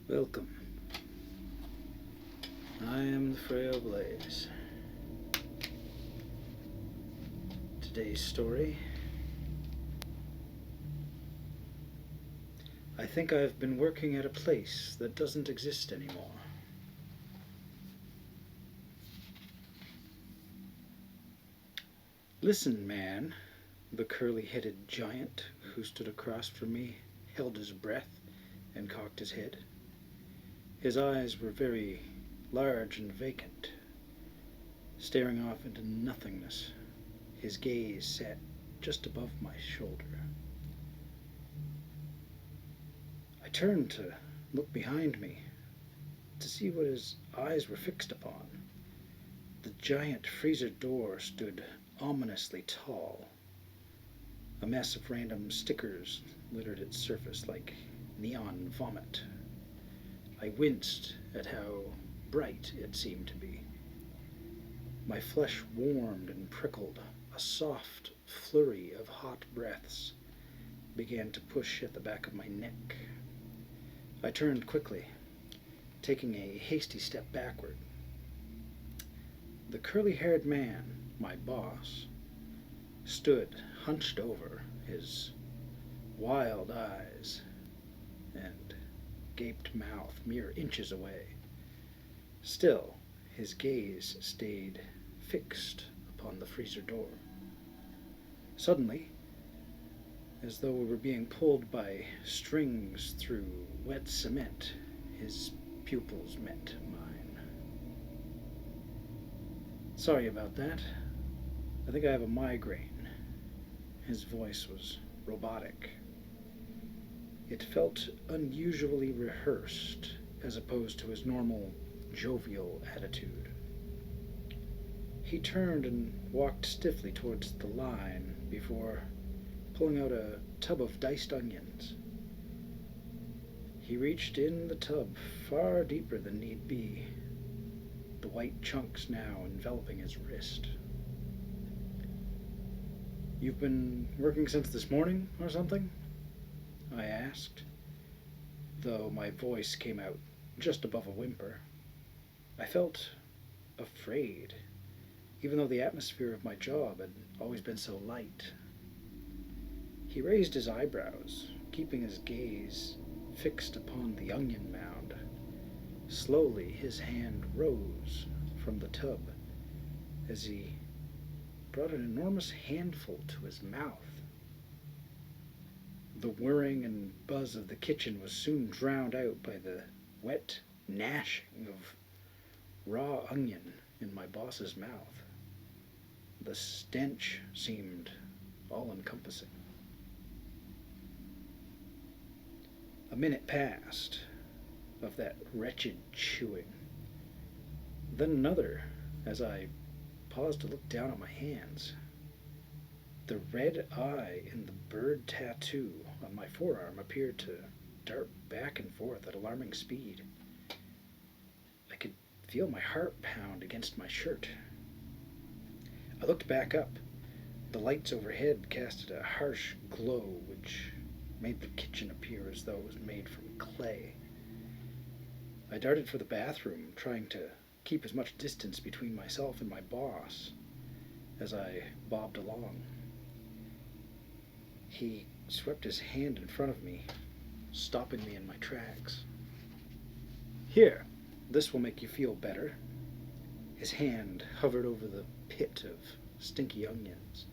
Welcome. I am the frail Blaze. Today's story. I think I've been working at a place that doesn't exist anymore. Listen, man, the curly-headed giant who stood across from me held his breath and cocked his head. His eyes were very large and vacant, staring off into nothingness. His gaze sat just above my shoulder. I turned to look behind me to see what his eyes were fixed upon. The giant freezer door stood ominously tall. A mess of random stickers littered its surface like neon vomit. I winced at how bright it seemed to be. My flesh warmed and prickled. A soft flurry of hot breaths began to push at the back of my neck. I turned quickly, taking a hasty step backward. The curly-haired man, my boss, stood hunched over, his wild eyes and gaped mouth mere inches away. Still, his gaze stayed fixed upon the freezer door. Suddenly, as though we were being pulled by strings through wet cement, his pupils met mine. Sorry about that. I think I have a migraine. His voice was robotic. It felt unusually rehearsed, as opposed to his normal, jovial attitude. He turned and walked stiffly towards the line before pulling out a tub of diced onions. He reached in the tub far deeper than need be, the white chunks now enveloping his wrist. "You've been working since this morning, or something?" I asked, though my voice came out just above a whimper. I felt afraid, even though the atmosphere of my job had always been so light. He raised his eyebrows, keeping his gaze fixed upon the onion mound. Slowly his hand rose from the tub as he brought an enormous handful to his mouth. The whirring and buzz of the kitchen was soon drowned out by the wet gnashing of raw onion in my boss's mouth. The stench seemed all-encompassing. A minute passed of that wretched chewing. Then another, as I paused to look down at my hands. The red eye in the bird tattoo on my forearm appeared to dart back and forth at alarming speed. I could feel my heart pound against my shirt. I looked back up. The lights overhead casted a harsh glow which made the kitchen appear as though it was made from clay. I darted for the bathroom, trying to keep as much distance between myself and my boss as I bobbed along. He swept his hand in front of me, stopping me in my tracks. "Here, this will make you feel better." His hand hovered over the pit of stinky onions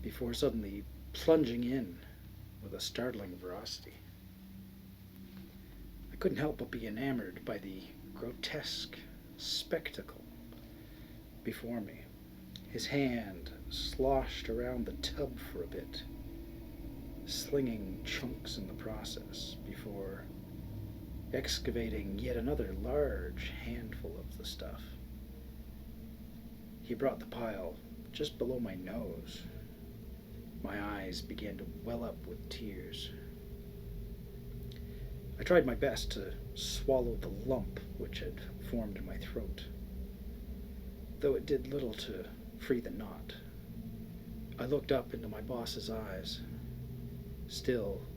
before suddenly plunging in with a startling ferocity. I couldn't help but be enamored by the grotesque spectacle before me. His hand sloshed around the tub for a bit, slinging chunks in the process before excavating yet another large handful of the stuff. He brought the pile just below my nose. My eyes began to well up with tears. I tried my best to swallow the lump which had formed in my throat, though it did little to free the knot. I looked up into my boss's eyes, still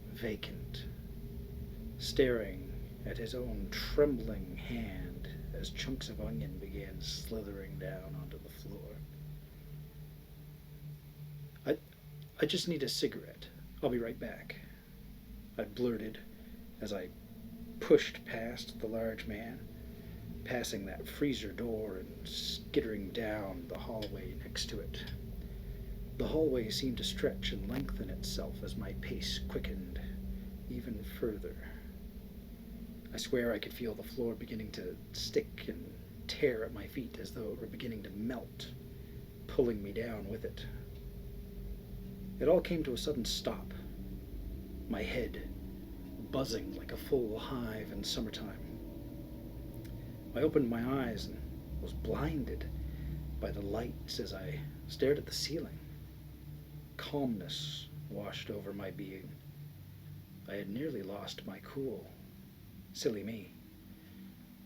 vacant, staring at his own trembling hand as chunks of onion began slithering down onto the floor. I, I just need a cigarette. I'll be right back, I blurted as I pushed past the large man, passing that freezer door and skittering down the hallway next to it. The hallway seemed to stretch and lengthen itself as my pace quickened even further. I swear I could feel the floor beginning to stick and tear at my feet as though it were beginning to melt, pulling me down with it. It all came to a sudden stop, my head buzzing like a full hive in summertime. I opened my eyes and was blinded by the lights as I stared at the ceiling. Calmness washed over my being. I had nearly lost my cool. Silly me.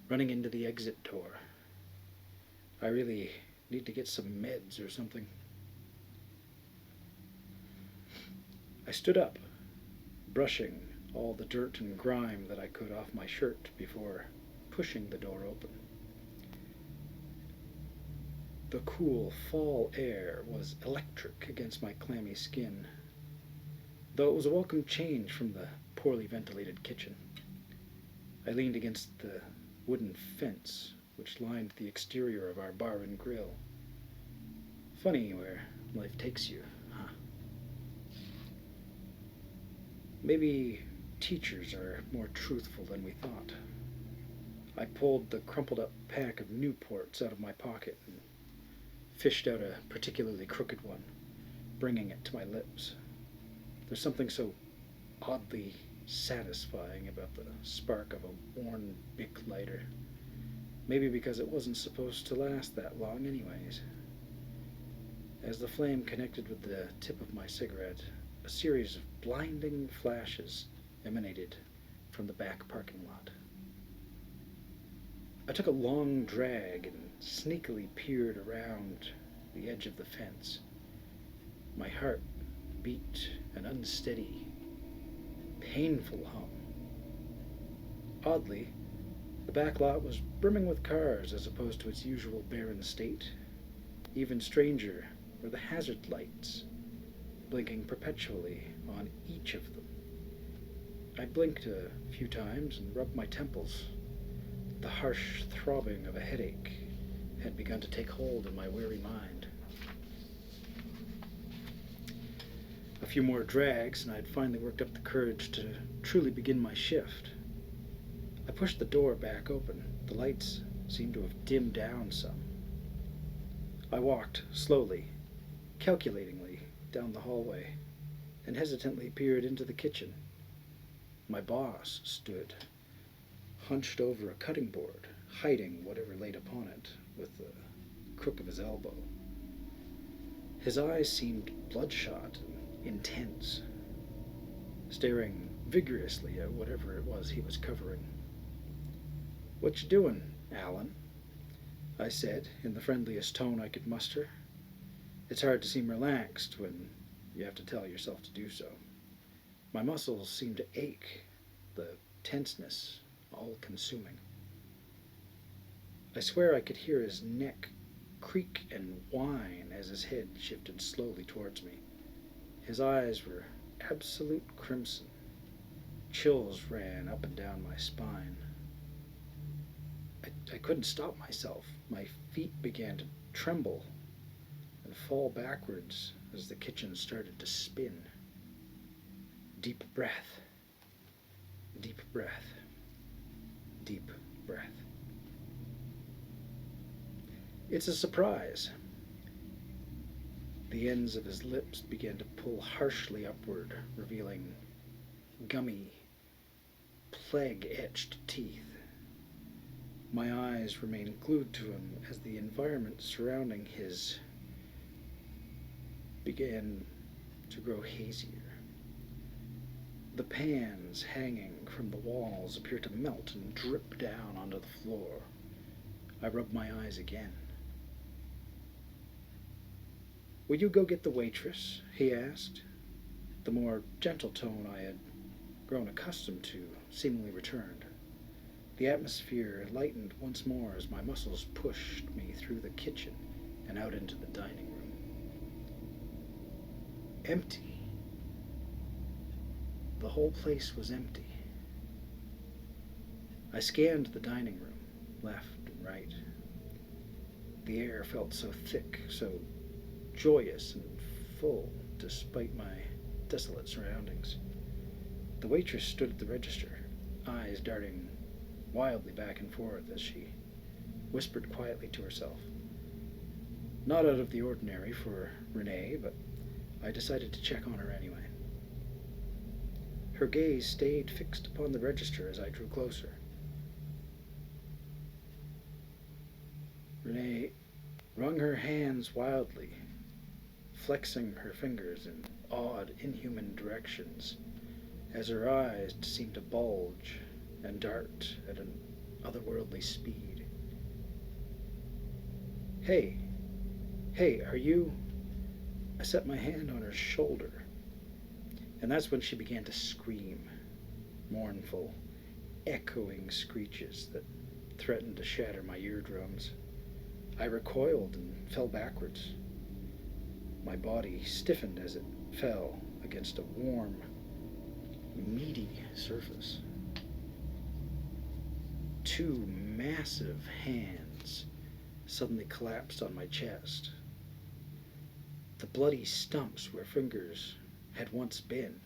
Running into the exit door. I really need to get some meds or something. I stood up, brushing all the dirt and grime that I could off my shirt before pushing the door open. The cool fall air was electric against my clammy skin, though it was a welcome change from the poorly ventilated kitchen. I leaned against the wooden fence which lined the exterior of our bar and grill. Funny where life takes you, huh? Maybe teachers are more truthful than we thought. I pulled the crumpled up pack of Newports out of my pocket and fished out a particularly crooked one, bringing it to my lips. There's something so oddly satisfying about the spark of a worn Bic lighter. Maybe because it wasn't supposed to last that long anyways. As the flame connected with the tip of my cigarette, a series of blinding flashes emanated from the back parking lot. I took a long drag and sneakily peered around the edge of the fence. My heart beat an unsteady, painful hum. Oddly, the back lot was brimming with cars as opposed to its usual barren state. Even stranger were the hazard lights, blinking perpetually on each of them. I blinked a few times and rubbed my temples. The harsh throbbing of a headache had begun to take hold in my weary mind. A few more drags, and I had finally worked up the courage to truly begin my shift. I pushed the door back open. The lights seemed to have dimmed down some. I walked slowly, calculatingly, down the hallway, and hesitantly peered into the kitchen. My boss stood, hunched over a cutting board, hiding whatever laid upon it with the crook of his elbow. His eyes seemed bloodshot and intense, staring vigorously at whatever it was he was covering. "What you doing, Alan?" I said, in the friendliest tone I could muster. It's hard to seem relaxed when you have to tell yourself to do so. My muscles seemed to ache, the tenseness all-consuming. I swear I could hear his neck creak and whine as his head shifted slowly towards me. His eyes were absolute crimson. Chills ran up and down my spine. I couldn't stop myself. My feet began to tremble and fall backwards as the kitchen started to spin. Deep breath. Deep breath. Deep breath. It's a surprise. The ends of his lips began to pull harshly upward, revealing gummy, plague-etched teeth. My eyes remained glued to him as the environment surrounding his began to grow hazier. The pans hanging from the walls appeared to melt and drip down onto the floor. I rubbed my eyes again. "Will you go get the waitress?" he asked. The more gentle tone I had grown accustomed to seemingly returned. The atmosphere lightened once more as my muscles pushed me through the kitchen and out into the dining room. Empty. The whole place was empty. I scanned the dining room, left and right. The air felt so thick, so joyous and full, despite my desolate surroundings. The waitress stood at the register, eyes darting wildly back and forth as she whispered quietly to herself. Not out of the ordinary for Renee, but I decided to check on her anyway. Her gaze stayed fixed upon the register as I drew closer. Renee wrung her hands wildly, flexing her fingers in odd, inhuman directions, as her eyes seemed to bulge and dart at an otherworldly speed. Hey, are you... I set my hand on her shoulder, and that's when she began to scream, mournful, echoing screeches that threatened to shatter my eardrums. I recoiled and fell backwards. My body stiffened as it fell against a warm, meaty surface. Two massive hands suddenly collapsed on my chest. The bloody stumps where fingers had once been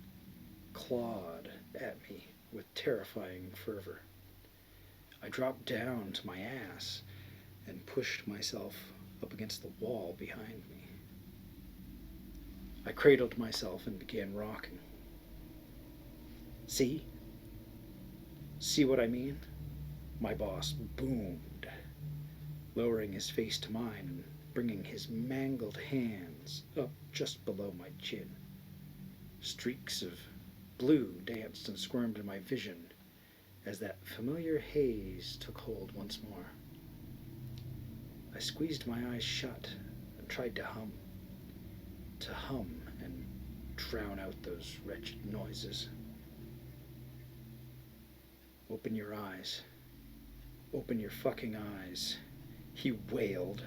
clawed at me with terrifying fervor. I dropped down to my ass and pushed myself up against the wall behind me. I cradled myself and began rocking. See? See what I mean? My boss boomed, lowering his face to mine and bringing his mangled hands up just below my chin. Streaks of blue danced and squirmed in my vision as that familiar haze took hold once more. I squeezed my eyes shut and tried to hum and drown out those wretched noises. Open your eyes. Open your fucking eyes, he wailed,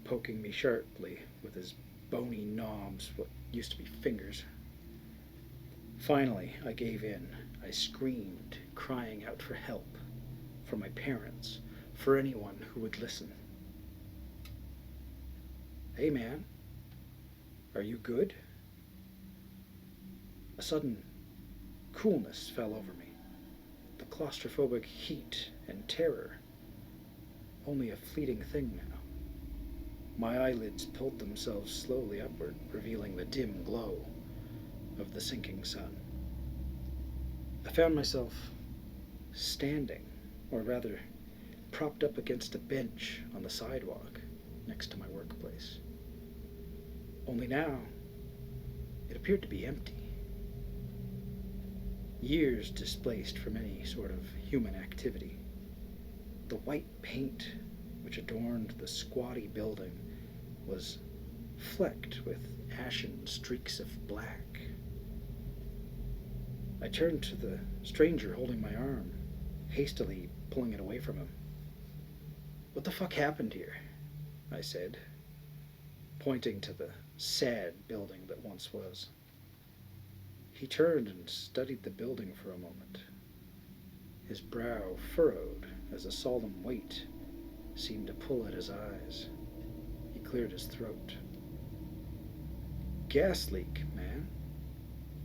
poking me sharply with his bony knobs, what used to be fingers. Finally, I gave in. I screamed, crying out for help, for my parents, for anyone who would listen. Hey man, are you good? A sudden coolness fell over me. The claustrophobic heat and terror, only a fleeting thing now. My eyelids pulled themselves slowly upward, revealing the dim glow of the sinking sun. I found myself standing, or rather, propped up against a bench on the sidewalk next to my workplace. Only now, it appeared to be empty. Years displaced from any sort of human activity. The white paint which adorned the squatty building was flecked with ashen streaks of black. I turned to the stranger holding my arm, hastily pulling it away from him. "What the fuck happened here?" I said, pointing to the sad building that once was. He turned and studied the building for a moment. His brow furrowed as a solemn weight seemed to pull at his eyes. He cleared his throat. "Gas leak, man.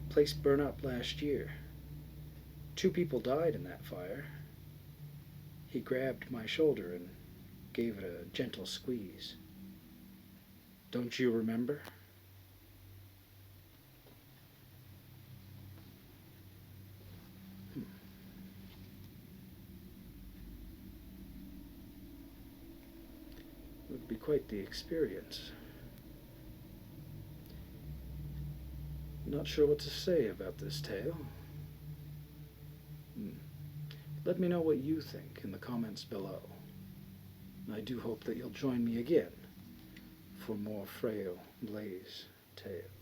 Place burned up last year. 2 people died in that fire." He grabbed my shoulder and gave it a gentle squeeze. "Don't you remember?" It would be quite the experience. Not sure what to say about this tale. Let me know what you think in the comments below. I do hope that you'll join me again for more frail Blaze tales.